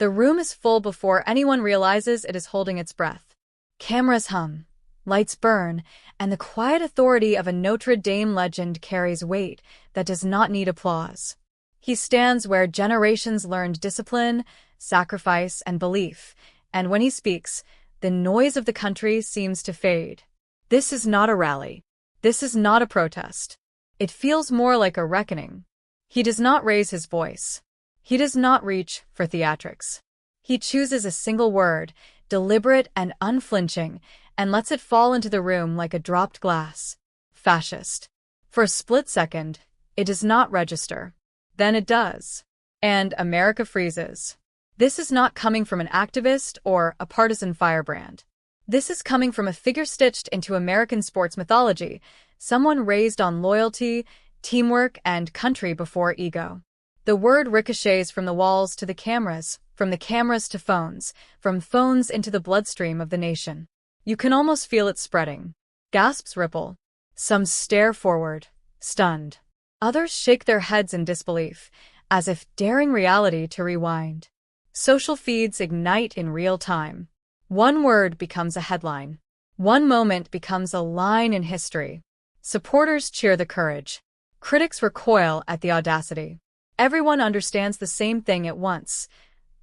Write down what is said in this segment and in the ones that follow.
The room is full before anyone realizes it is holding its breath. Cameras hum, lights burn, and the quiet authority of a Notre Dame legend carries weight that does not need applause. He stands where generations learned discipline, sacrifice, and belief, and when he speaks, the noise of the country seems to fade. This is not a rally. This is not a protest. It feels more like a reckoning. He does not raise his voice. He does not reach for theatrics. He chooses a single word, deliberate and unflinching, and lets it fall into the room like a dropped glass. Fascist. For a split second, it does not register. Then it does. And America freezes. This is not coming from an activist or a partisan firebrand. This is coming from a figure stitched into American sports mythology, someone raised on loyalty, teamwork, and country before ego. The word ricochets from the walls to the cameras, from the cameras to phones, from phones into the bloodstream of the nation. You can almost feel it spreading. Gasps ripple. Some stare forward, stunned. Others shake their heads in disbelief, as if daring reality to rewind. Social feeds ignite in real time. One word becomes a headline. One moment becomes a line in history. Supporters cheer the courage. Critics recoil at the audacity. Everyone understands the same thing at once.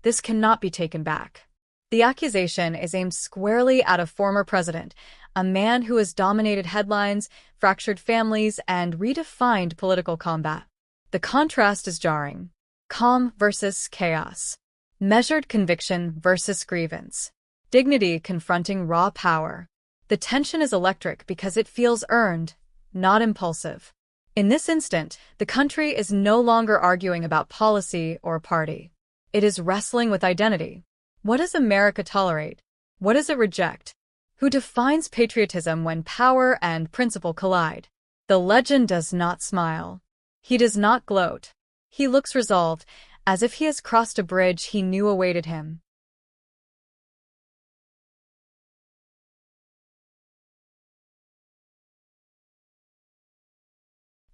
This cannot be taken back. The accusation is aimed squarely at a former president, a man who has dominated headlines, fractured families, and redefined political combat. The contrast is jarring. Calm versus chaos. Measured conviction versus grievance. Dignity confronting raw power. The tension is electric because it feels earned, not impulsive. In this instant, the country is no longer arguing about policy or party. It is wrestling with identity. What does America tolerate? What does it reject? Who defines patriotism when power and principle collide? The legend does not smile. He does not gloat. He looks resolved, as if he has crossed a bridge he knew awaited him.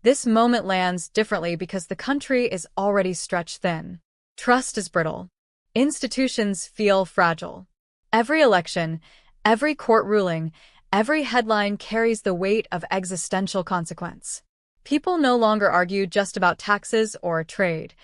This moment lands differently because the country is already stretched thin. Trust is brittle. Institutions feel fragile. Every election, every court ruling, every headline carries the weight of existential consequence. People no longer argue just about taxes or trade.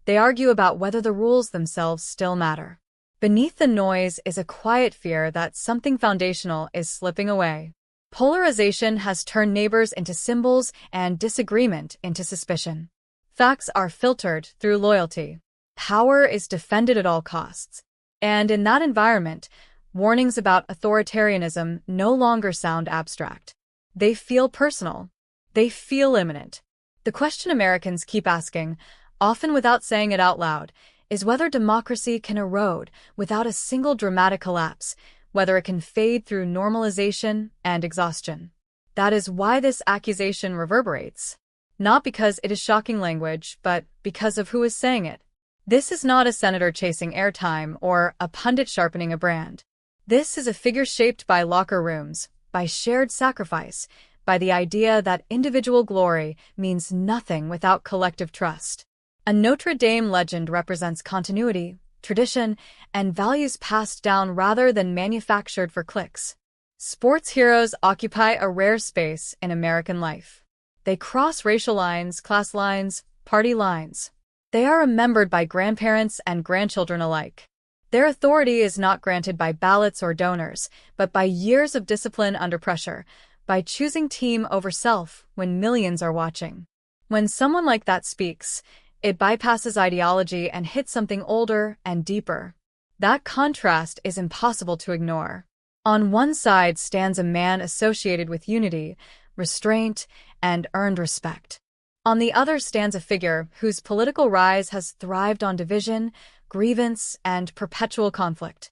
They argue about whether the rules themselves still matter. Beneath the noise is a quiet fear that something foundational is slipping away. Polarization has turned neighbors into symbols and disagreement into suspicion. Facts are filtered through loyalty. Power is defended at all costs. And in that environment, warnings about authoritarianism no longer sound abstract. They feel personal. They feel imminent. The question Americans keep asking, often without saying it out loud, is whether democracy can erode without a single dramatic collapse, whether it can fade through normalization and exhaustion. That is why this accusation reverberates. Not because it is shocking language, but because of who is saying it. This is not a senator chasing airtime or a pundit sharpening a brand. This is a figure shaped by locker rooms, by shared sacrifice, by the idea that individual glory means nothing without collective trust. A Notre Dame legend represents continuity, tradition, and values passed down rather than manufactured for clicks. Sports heroes occupy a rare space in American life. They cross racial lines, class lines, party lines. They are remembered by grandparents and grandchildren alike. Their authority is not granted by ballots or donors, but by years of discipline under pressure, by choosing team over self when millions are watching. When someone like that speaks, it bypasses ideology and hits something older and deeper. That contrast is impossible to ignore. On one side stands a man associated with unity, restraint, and earned respect. On the other stands a figure whose political rise has thrived on division, grievance, and perpetual conflict.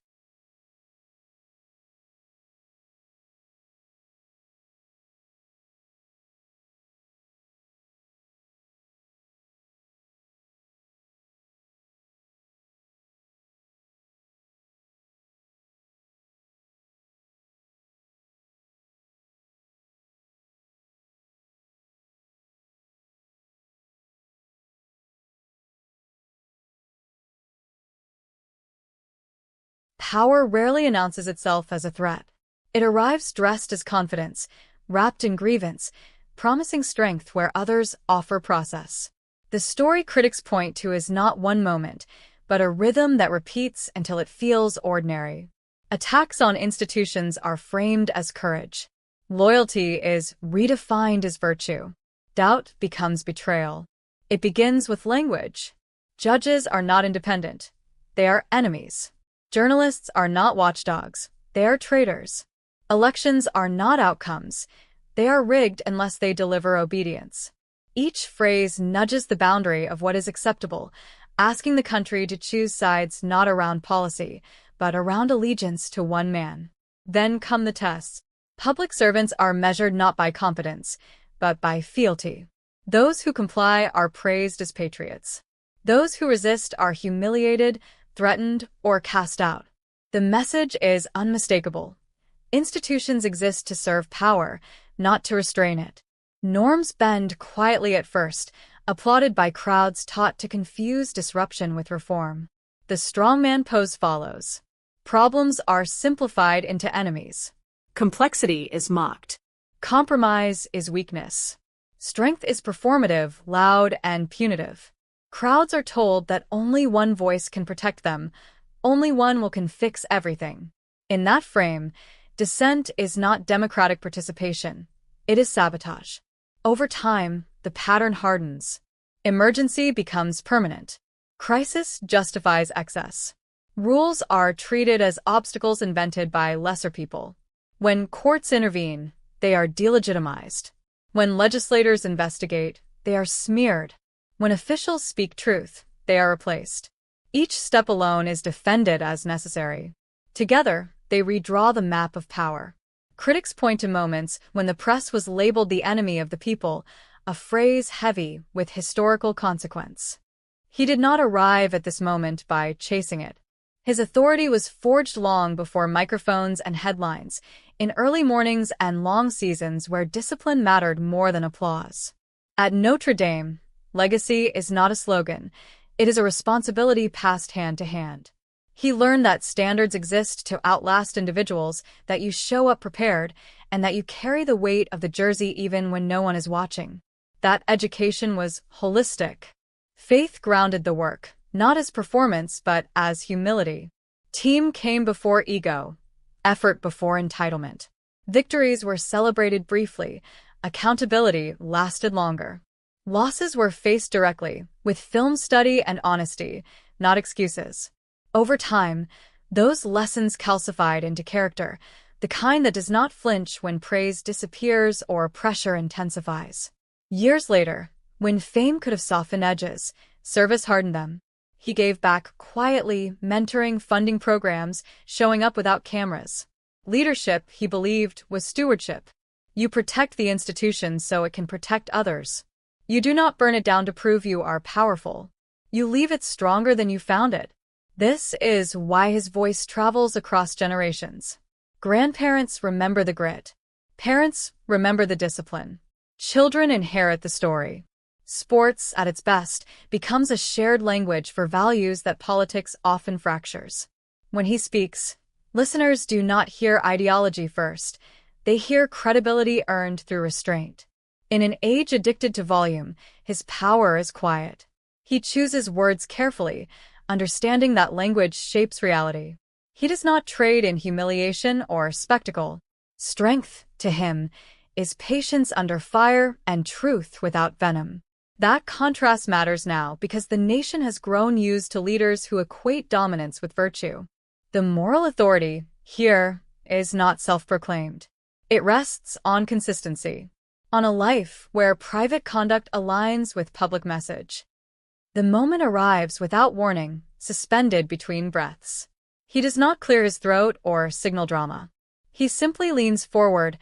Power rarely announces itself as a threat. It arrives dressed as confidence, wrapped in grievance, promising strength where others offer process. The story critics point to is not one moment, but a rhythm that repeats until it feels ordinary. Attacks on institutions are framed as courage. Loyalty is redefined as virtue. Doubt becomes betrayal. It begins with language. Judges are not independent. They are enemies. Journalists are not watchdogs. They are traitors. Elections are not outcomes. They are rigged unless they deliver obedience. Each phrase nudges the boundary of what is acceptable, asking the country to choose sides not around policy, but around allegiance to one man. Then come the tests. Public servants are measured not by competence, but by fealty. Those who comply are praised as patriots. Those who resist are humiliated, threatened, or cast out. The message is unmistakable. Institutions exist to serve power, not to restrain it. Norms bend quietly at first, applauded by crowds taught to confuse disruption with reform. The strongman pose follows. Problems are simplified into enemies. Complexity is mocked. Compromise is weakness. Strength is performative, loud, and punitive. Crowds are told that only one voice can protect them, only one can fix everything. In that frame, dissent is not democratic participation. It is sabotage. Over time, the pattern hardens. Emergency becomes permanent. Crisis justifies excess. Rules are treated as obstacles invented by lesser people. When courts intervene, they are delegitimized. When legislators investigate, they are smeared. When officials speak truth, they are replaced. Each step alone is defended as necessary. Together, they redraw the map of power. Critics point to moments when the press was labeled the enemy of the people, a phrase heavy with historical consequence. He did not arrive at this moment by chasing it. His authority was forged long before microphones and headlines, in early mornings and long seasons where discipline mattered more than applause. At Notre Dame, legacy is not a slogan, it is a responsibility passed hand to hand. He learned that standards exist to outlast individuals, that you show up prepared, and that you carry the weight of the jersey even when no one is watching. That education was holistic. Faith grounded the work, not as performance but as humility. Team came before ego, effort before entitlement. Victories were celebrated briefly, accountability lasted longer. Losses were faced directly, with film study and honesty, not excuses. Over time, those lessons calcified into character, the kind that does not flinch when praise disappears or pressure intensifies. Years later, when fame could have softened edges, service hardened them. He gave back quietly, mentoring, funding programs, showing up without cameras. Leadership, he believed, was stewardship. You protect the institution so it can protect others. You do not burn it down to prove you are powerful. You leave it stronger than you found it. This is why his voice travels across generations. Grandparents remember the grit. Parents remember the discipline. Children inherit the story. Sports, at its best, becomes a shared language for values that politics often fractures. When he speaks, listeners do not hear ideology first. They hear credibility earned through restraint. In an age addicted to volume, his power is quiet. He chooses words carefully, understanding that language shapes reality. He does not trade in humiliation or spectacle. Strength, to him, is patience under fire and truth without venom. That contrast matters now because the nation has grown used to leaders who equate dominance with virtue. The moral authority, here, is not self-proclaimed. It rests on consistency, on a life where private conduct aligns with public message. The moment arrives without warning, suspended between breaths. He does not clear his throat or signal drama. He simply leans forward,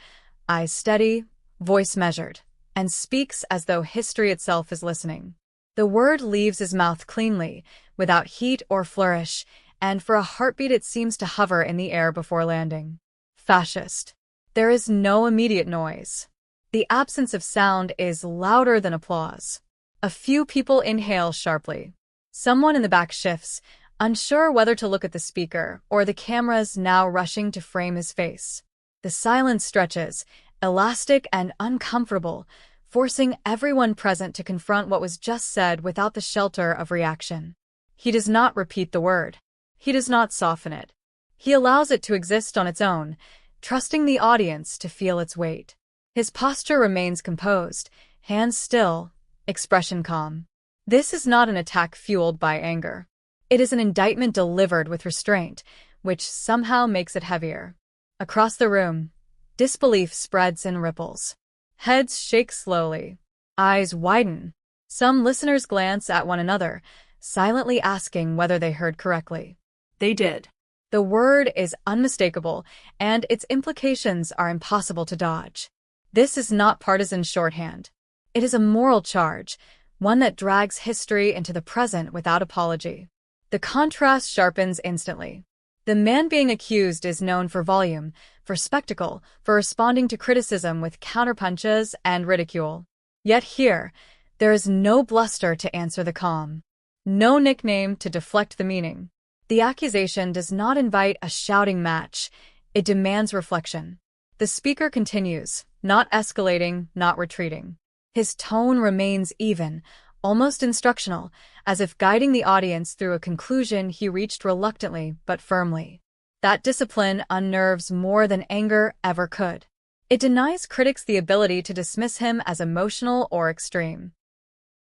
eyes steady, voice measured, and speaks as though history itself is listening. The word leaves his mouth cleanly, without heat or flourish, and for a heartbeat it seems to hover in the air before landing. Fascist. There is no immediate noise. The absence of sound is louder than applause. A few people inhale sharply. Someone in the back shifts, unsure whether to look at the speaker or the cameras now rushing to frame his face. The silence stretches, elastic and uncomfortable, forcing everyone present to confront what was just said without the shelter of reaction. He does not repeat the word. He does not soften it. He allows it to exist on its own, trusting the audience to feel its weight. His posture remains composed, hands still, expression calm. This is not an attack fueled by anger. It is an indictment delivered with restraint, which somehow makes it heavier. Across the room, disbelief spreads in ripples. Heads shake slowly. Eyes widen. Some listeners glance at one another, silently asking whether they heard correctly. They did. The word is unmistakable, and its implications are impossible to dodge. This is not partisan shorthand. It is a moral charge, one that drags history into the present without apology. The contrast sharpens instantly. The man being accused is known for volume, for spectacle, for responding to criticism with counterpunches and ridicule. Yet here, there is no bluster to answer the calm, no nickname to deflect the meaning. The accusation does not invite a shouting match, it demands reflection. The speaker continues, not escalating, not retreating. His tone remains even, almost instructional, as if guiding the audience through a conclusion he reached reluctantly but firmly. That discipline unnerves more than anger ever could. It denies critics the ability to dismiss him as emotional or extreme.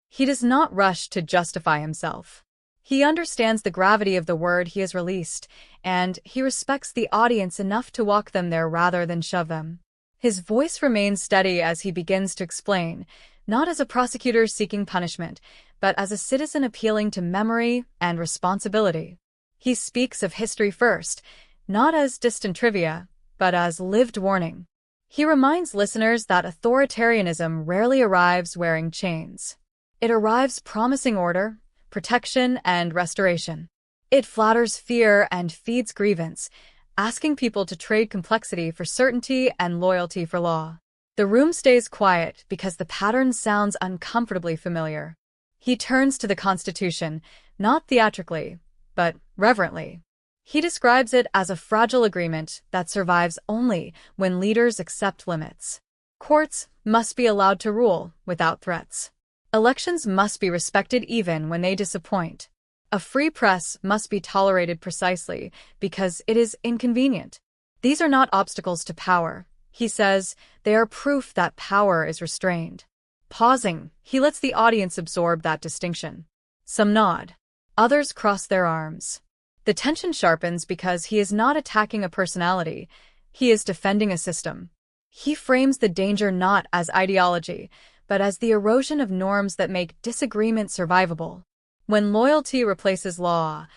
He does not rush to justify himself. He understands the gravity of the word he has released, and he respects the audience enough to walk them there rather than shove them. His voice remains steady as he begins to explain, not as a prosecutor seeking punishment, but as a citizen appealing to memory and responsibility. He speaks of history first, not as distant trivia, but as lived warning. He reminds listeners that authoritarianism rarely arrives wearing chains. It arrives promising order, protection, and restoration. It flatters fear and feeds grievance, asking people to trade complexity for certainty and loyalty for law. The room stays quiet because the pattern sounds uncomfortably familiar. He turns to the Constitution, not theatrically, but reverently. He describes it as a fragile agreement that survives only when leaders accept limits. Courts must be allowed to rule without threats. Elections must be respected even when they disappoint. A free press must be tolerated precisely because it is inconvenient. These are not obstacles to power, he says, they are proof that power is restrained. Pausing, he lets the audience absorb that distinction. Some nod. Others cross their arms. The tension sharpens because he is not attacking a personality, he is defending a system. He frames the danger not as ideology, but as the erosion of norms that make disagreement survivable. When loyalty replaces law,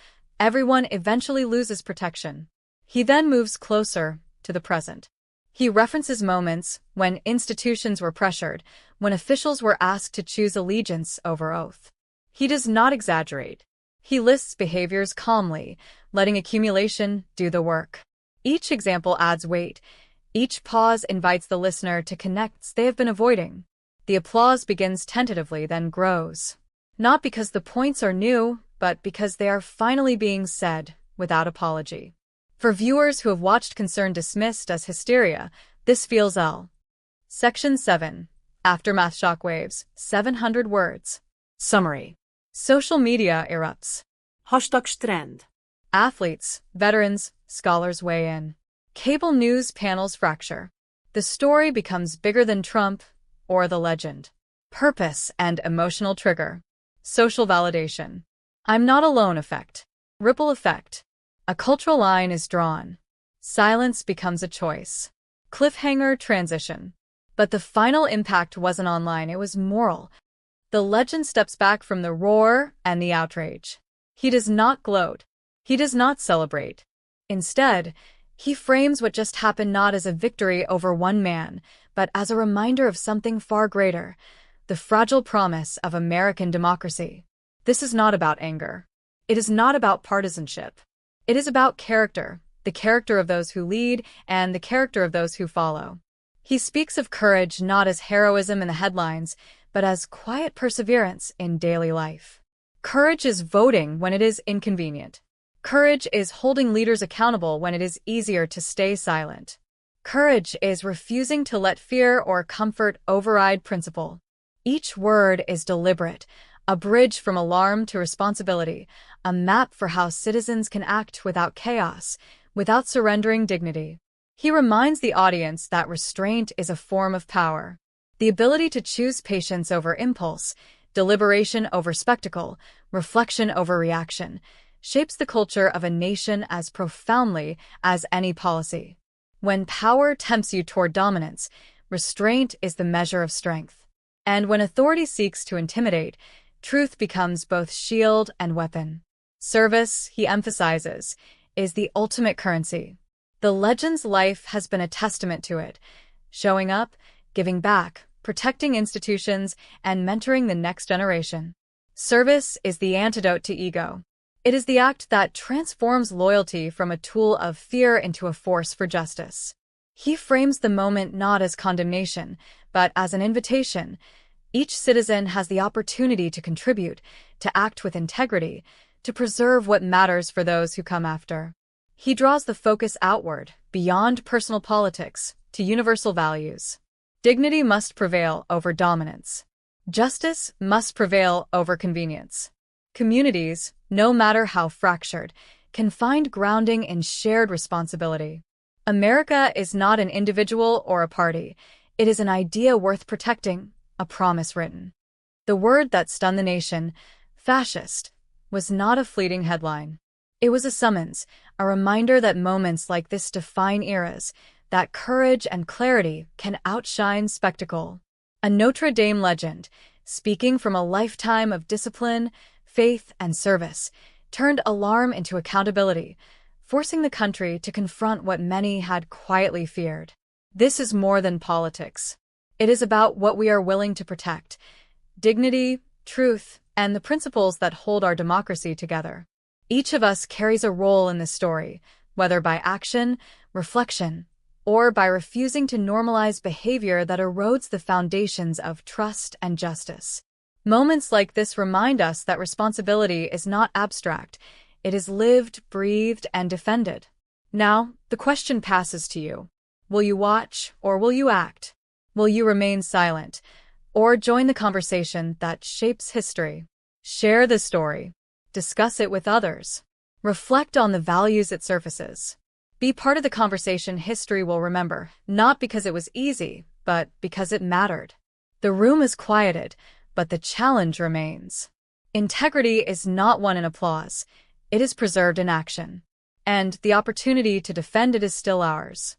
everyone eventually loses protection. He then moves closer to the present. He references moments when institutions were pressured, when officials were asked to choose allegiance over oath. He does not exaggerate. He lists behaviors calmly, letting accumulation do the work. Each example adds weight. Each pause invites the listener to connects they have been avoiding. The applause begins tentatively, then grows. Not because the points are new, but because they are finally being said without apology. For viewers who have watched concern dismissed as hysteria, this feels L. Section 7. Aftermath shockwaves, 700 words. Summary. Social media erupts. #trend. Athletes, veterans, scholars weigh in. Cable news panels fracture. The story becomes bigger than Trump or the legend. Purpose and emotional trigger. Social validation. I'm not alone effect. Ripple effect. A cultural line is drawn. Silence becomes a choice. Cliffhanger transition. But the final impact wasn't online, it was moral. The legend steps back from the roar and the outrage. He does not gloat. He does not celebrate. Instead, he frames what just happened not as a victory over one man, but as a reminder of something far greater, the fragile promise of American democracy. This is not about anger. It is not about partisanship. It is about character, the character of those who lead and the character of those who follow. He speaks of courage not as heroism in the headlines, but as quiet perseverance in daily life. Courage is voting when it is inconvenient. Courage is holding leaders accountable when it is easier to stay silent. Courage is refusing to let fear or comfort override principle. Each word is deliberate, a bridge from alarm to responsibility, a map for how citizens can act without chaos, without surrendering dignity. He reminds the audience that restraint is a form of power. The ability to choose patience over impulse, deliberation over spectacle, reflection over reaction, shapes the culture of a nation as profoundly as any policy. When power tempts you toward dominance, restraint is the measure of strength. And when authority seeks to intimidate, truth becomes both shield and weapon. Service, he emphasizes, is the ultimate currency. The legend's life has been a testament to it, showing up, giving back, protecting institutions, and mentoring the next generation. Service is the antidote to ego. It is the act that transforms loyalty from a tool of fear into a force for justice. He frames the moment not as condemnation, but as an invitation. Each citizen has the opportunity to contribute, to act with integrity, to preserve what matters for those who come after. He draws the focus outward, beyond personal politics, to universal values. Dignity must prevail over dominance. Justice must prevail over convenience. Communities, no matter how fractured, can find grounding in shared responsibility. America is not an individual or a party. It is an idea worth protecting, a promise written. The word that stunned the nation, fascist, was not a fleeting headline. It was a summons, a reminder that moments like this define eras, that courage and clarity can outshine spectacle. A Notre Dame legend, speaking from a lifetime of discipline, faith, and service, turned alarm into accountability, forcing the country to confront what many had quietly feared. This is more than politics. It is about what we are willing to protect: dignity, truth, and the principles that hold our democracy together. Each of us carries a role in this story, whether by action, reflection, or by refusing to normalize behavior that erodes the foundations of trust and justice. Moments like this remind us that responsibility is not abstract. It is lived, breathed, and defended. Now, the question passes to you. Will you watch, or will you act? Will you remain silent, or join the conversation that shapes history? Share the story. Discuss it with others. Reflect on the values it surfaces. Be part of the conversation history will remember, not because it was easy, but because it mattered. The room is quieted, but the challenge remains. Integrity is not won in applause. It is preserved in action. And the opportunity to defend it is still ours.